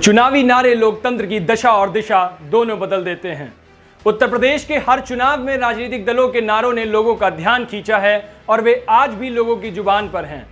चुनावी नारे लोकतंत्र की दशा और दिशा दोनों बदल देते हैं। उत्तर प्रदेश के हर चुनाव में राजनीतिक दलों के नारों ने लोगों का ध्यान खींचा है और वे आज भी लोगों की जुबान पर हैं।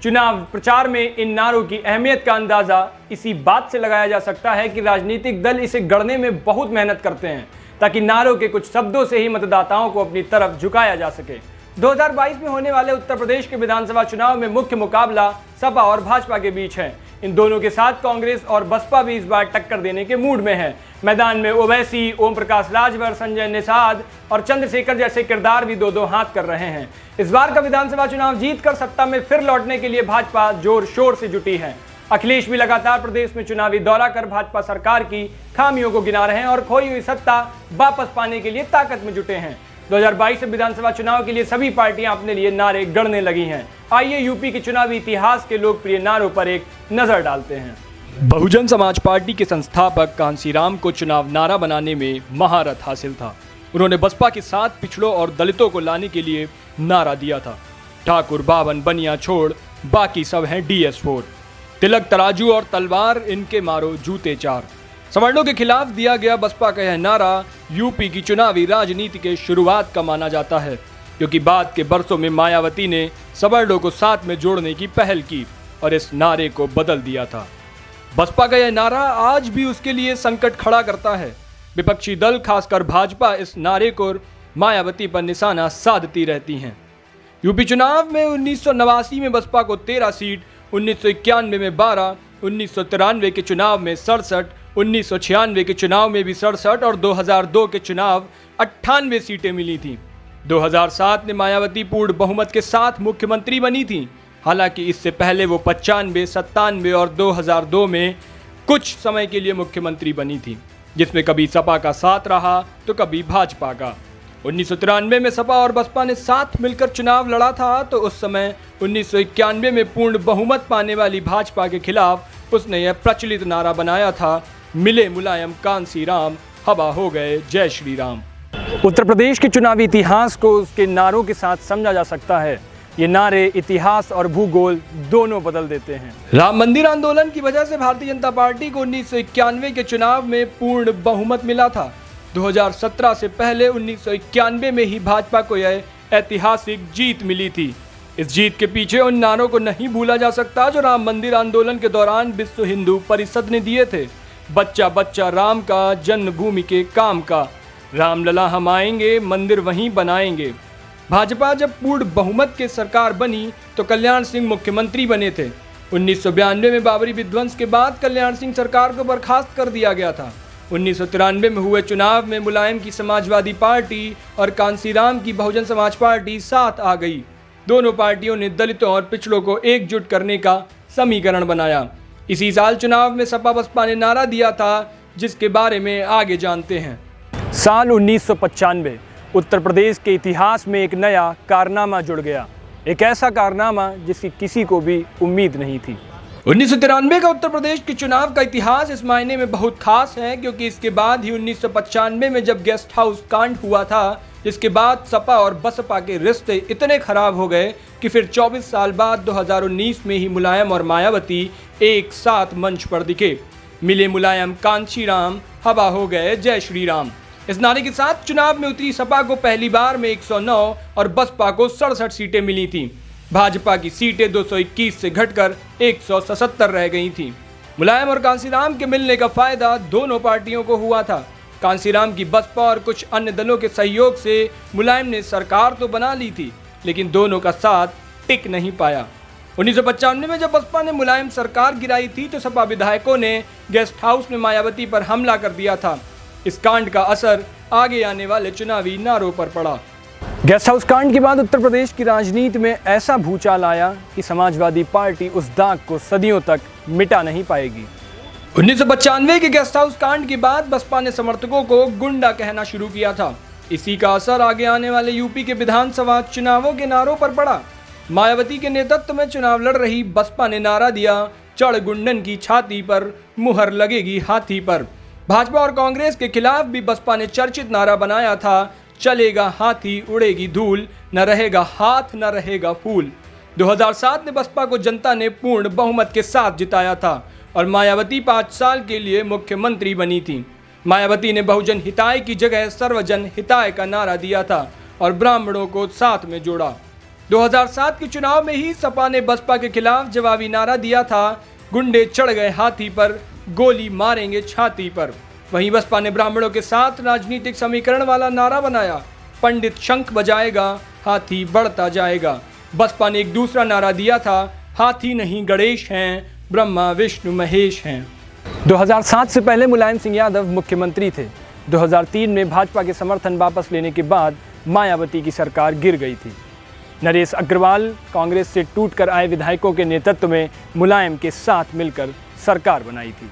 चुनाव प्रचार में इन नारों की अहमियत का अंदाजा इसी बात से लगाया जा सकता है कि राजनीतिक दल इसे गढ़ने में बहुत मेहनत करते हैं ताकि नारों के कुछ शब्दों से ही मतदाताओं को अपनी तरफ झुकाया जा सके। 2022 में होने वाले उत्तर प्रदेश के विधानसभा चुनाव में मुख्य मुकाबला सपा और भाजपा के बीच है। इन दोनों के साथ कांग्रेस और बसपा भी इस बार टक्कर देने के मूड में है। मैदान में ओवैसी, ओम प्रकाश राजभर, संजय निषाद और चंद्रशेखर जैसे किरदार भी दो हाथ कर रहे हैं। इस बार का विधानसभा चुनाव जीतकर सत्ता में फिर लौटने के लिए भाजपा जोर शोर से जुटी है। अखिलेश भी लगातार प्रदेश में चुनावी दौरा कर भाजपा सरकार की खामियों को गिना रहे हैं और खोई हुई सत्ता वापस पाने के लिए ताकत में जुटे हैं। 2022 विधानसभा चुनाव के लिए सभी पार्टियां अपने लिए नारे गढ़ने लगी हैं। आइए यूपी के चुनावी इतिहास के लोकप्रिय नारों पर एक नजर डालते हैं। बहुजन समाज पार्टी के संस्थापक कांसीराम को चुनाव नारा बनाने में महारत हासिल था। उन्होंने बसपा के साथ पिछड़ों और दलितों को लाने के लिए नारा दिया था, ठाकुर बावन बनिया छोड़ बाकी सब हैं DS4। तिलक तराजू और तलवार इनके मारो जूते चार। सवर्णों के खिलाफ दिया गया बसपा का यह नारा यूपी की चुनावी राजनीति के शुरुआत का माना जाता है, क्योंकि बाद के बरसों में मायावती ने सवर्णों को साथ में जोड़ने की पहल की और इस नारे को बदल दिया था। बसपा का यह नारा आज भी उसके लिए संकट खड़ा करता है। विपक्षी दल खासकर भाजपा इस नारे को मायावती पर निशाना साधती रहती हैं। यूपी चुनाव में 1989 में बसपा को 13 सीट, 1991 में 12, 1993 के चुनाव में 67, 1996 के चुनाव में भी 67 और 2002 के चुनाव 98 सीटें मिली थीं। 2007 में मायावती पूर्ण बहुमत के साथ मुख्यमंत्री बनी थीं। हालांकि इससे पहले वो 95, 97 और 2002 में कुछ समय के लिए मुख्यमंत्री बनी थी, जिसमें कभी सपा का साथ रहा तो कभी भाजपा का। 1993 में सपा और बसपा ने साथ मिलकर चुनाव लड़ा था, तो उस समय 1991 में पूर्ण बहुमत पाने वाली भाजपा के खिलाफ उसने यह प्रचलित नारा बनाया था, मिले मुलायम कांसीराम, हवा हो गए जय श्री राम। उत्तर प्रदेश के चुनावी इतिहास को उसके नारों के साथ समझा जा सकता है। ये नारे इतिहास और भूगोल दोनों बदल देते हैं। राम मंदिर आंदोलन की वजह से भारतीय जनता पार्टी को 1991 के चुनाव में पूर्ण बहुमत मिला था। 2017 से पहले 1991 में ही भाजपा को यह ऐतिहासिक जीत मिली थी। इस जीत के पीछे उन नारों को नहीं भूला जा सकता जो राम मंदिर आंदोलन के दौरान विश्व हिंदू परिषद ने दिए थे। बच्चा बच्चा राम का, जन्मभूमि के काम का, रामलला हम आएंगे, मंदिर वहीं बनाएंगे। भाजपा जब पूर्ण बहुमत के सरकार बनी तो कल्याण सिंह मुख्यमंत्री बने थे। 1992 में बाबरी विध्वंस के बाद कल्याण सिंह सरकार को बर्खास्त कर दिया गया था। 1993 में हुए चुनाव में मुलायम की समाजवादी पार्टी और कांसीराम की बहुजन समाज पार्टी साथ आ गई। दोनों पार्टियों ने दलितों और पिछड़ों को एकजुट करने का समीकरण बनाया। इसी साल चुनाव में सपा बसपा ने नारा दिया था, जिसके बारे में आगे जानते हैं। साल 1995 उत्तर प्रदेश के इतिहास में एक नया कारनामा जुड़ गया, एक ऐसा कारनामा जिसकी किसी को भी उम्मीद नहीं थी। 1993 का उत्तर प्रदेश के चुनाव का इतिहास इस मायने में बहुत खास है क्योंकि इसके बाद ही 1995 में जब गेस्ट हाउस कांड हुआ था, जिसके बाद सपा और बसपा के रिश्ते इतने खराब हो गए कि फिर 24 साल बाद 2019 में ही मुलायम और मायावती एक साथ मंच पर दिखे। मिले मुलायम कांसीराम, हवा हो गए जय श्री राम। इस नारे के साथ चुनाव में उतरी सपा को पहली बार में 109 और बसपा को 67 सीटें मिली थीं। भाजपा की सीटें 221 से घटकर 177 रह गई थीं। मुलायम और कांसीराम के मिलने का फायदा दोनों पार्टियों को हुआ था। कांसीराम की बसपा और कुछ अन्य दलों के सहयोग से मुलायम ने सरकार तो बना ली थी, लेकिन दोनों का साथ टिक नहीं पाया। 1995 में जब बसपा ने मुलायम सरकार गिराई थी तो सपा विधायकों ने गेस्ट हाउस में मायावती पर हमला कर दिया था। इस कांड का असर आगे आने वाले चुनावी नारों पर पड़ा। गेस्ट हाउस कांड के बाद उत्तर प्रदेश की राजनीति में ऐसा भूचाल आया कि समाजवादी पार्टी उस दाग को सदियों तक मिटा नहीं पाएगी। 1995 के गेस्ट हाउस कांड के बाद बसपा ने समर्थकों को गुंडा कहना शुरू किया था। इसी का असर आगे आने वाले यूपी के विधानसभा चुनावों के नारों पर पड़ा। मायावती के नेतृत्व में चुनाव लड़ रही बसपा ने नारा दिया, चढ़ गुंडन की छाती पर, मुहर लगेगी हाथी पर। भाजपा और कांग्रेस के खिलाफ भी बसपा ने चर्चित नारा बनाया था, चलेगा हाथी उड़ेगी धूल, न रहेगा हाथ न रहेगा फूल। 2007 में बसपा को जनता ने पूर्ण बहुमत के साथ जिताया था और मायावती 5 साल के लिए मुख्यमंत्री बनी थी। मायावती ने बहुजन हिताय की जगह सर्वजन हिताय का नारा दिया था और ब्राह्मणों को साथ में जोड़ा। 2007 के चुनाव में ही सपा ने बसपा के खिलाफ जवाबी नारा दिया था, गुंडे चढ़ गए हाथी पर, गोली मारेंगे छाती पर। वहीं बसपा ने ब्राह्मणों के साथ राजनीतिक समीकरण वाला नारा बनाया, पंडित शंख बजाएगा, हाथी बढ़ता जाएगा। बसपा ने एक दूसरा नारा दिया था, हाथी नहीं गणेश हैं, ब्रह्मा विष्णु महेश हैं। 2007 से पहले मुलायम सिंह यादव मुख्यमंत्री थे। 2003 में भाजपा के समर्थन वापस लेने के बाद मायावती की सरकार गिर गई थी। नरेश अग्रवाल कांग्रेस से टूटकर आए विधायकों के नेतृत्व में मुलायम के साथ मिलकर सरकार बनाई थी।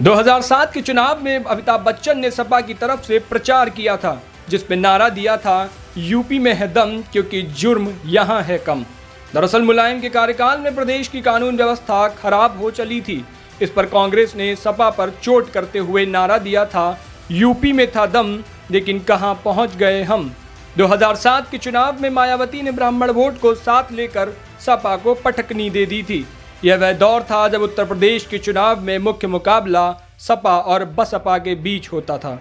2007 के चुनाव में अमिताभ बच्चन ने सपा की तरफ से प्रचार किया था, जिसमें नारा दिया था, यूपी में है दम क्योंकि जुर्म यहाँ है कम। दरअसल मुलायम के कार्यकाल में प्रदेश की कानून व्यवस्था खराब हो चली थी। इस पर कांग्रेस ने सपा पर चोट करते हुए नारा दिया था, यूपी में था दम लेकिन कहां पहुंच गए हम। 2007 के चुनाव में मायावती ने ब्राह्मण वोट को साथ लेकर सपा को पटकनी दे दी थी। यह वह दौर था जब उत्तर प्रदेश के चुनाव में मुख्य मुकाबला सपा और बसपा के बीच होता था।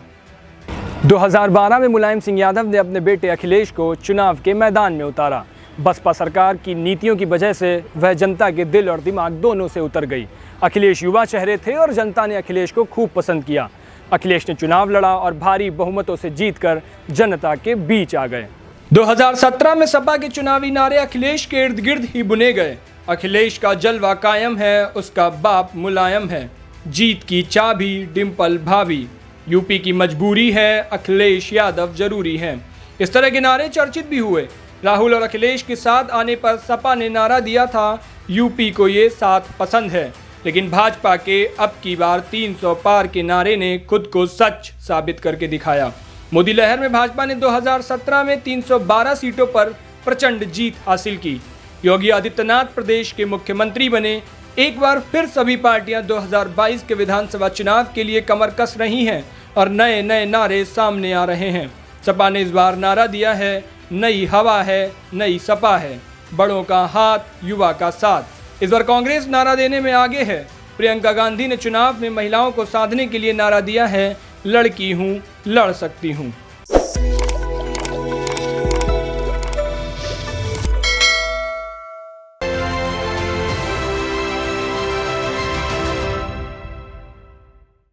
2012 में मुलायम सिंह यादव ने अपने बेटे अखिलेश को चुनाव के मैदान में उतारा। बसपा सरकार की नीतियों की वजह से वह जनता के दिल और दिमाग दोनों से उतर गई। अखिलेश युवा चेहरे थे और जनता ने अखिलेश को खूब पसंद किया। अखिलेश ने चुनाव लड़ा और भारी बहुमतों से जीतकर जनता के बीच आ गए। 2017 में सपा के चुनावी नारे अखिलेश के इर्द गिर्द ही बुने गए। अखिलेश का जलवा कायम है, उसका बाप मुलायम है, जीत की चाबी डिंपल भाभी, यूपी की मजबूरी है, अखिलेश यादव जरूरी है। इस तरह के नारे चर्चित भी हुए। राहुल और अखिलेश के साथ आने पर सपा ने नारा दिया था, यूपी को ये साथ पसंद है। लेकिन भाजपा के अब की बार 300 पार के नारे ने खुद को सच साबित करके दिखाया। मोदी लहर में भाजपा ने 2017 में 312 सीटों पर प्रचंड जीत हासिल की। योगी आदित्यनाथ प्रदेश के मुख्यमंत्री बने। एक बार फिर सभी पार्टियां 2022 के विधानसभा चुनाव के लिए कमर कस रही हैं और नए नए नारे सामने आ रहे हैं। सपा ने इस बार नारा दिया है, नई हवा है, नई सपा है, बड़ों का हाथ, युवा का साथ। इस बार कांग्रेस नारा देने में आगे है। प्रियंका गांधी ने चुनाव में महिलाओं को साधने के लिए नारा दिया है, लड़की हूँ, लड़ सकती हूँ।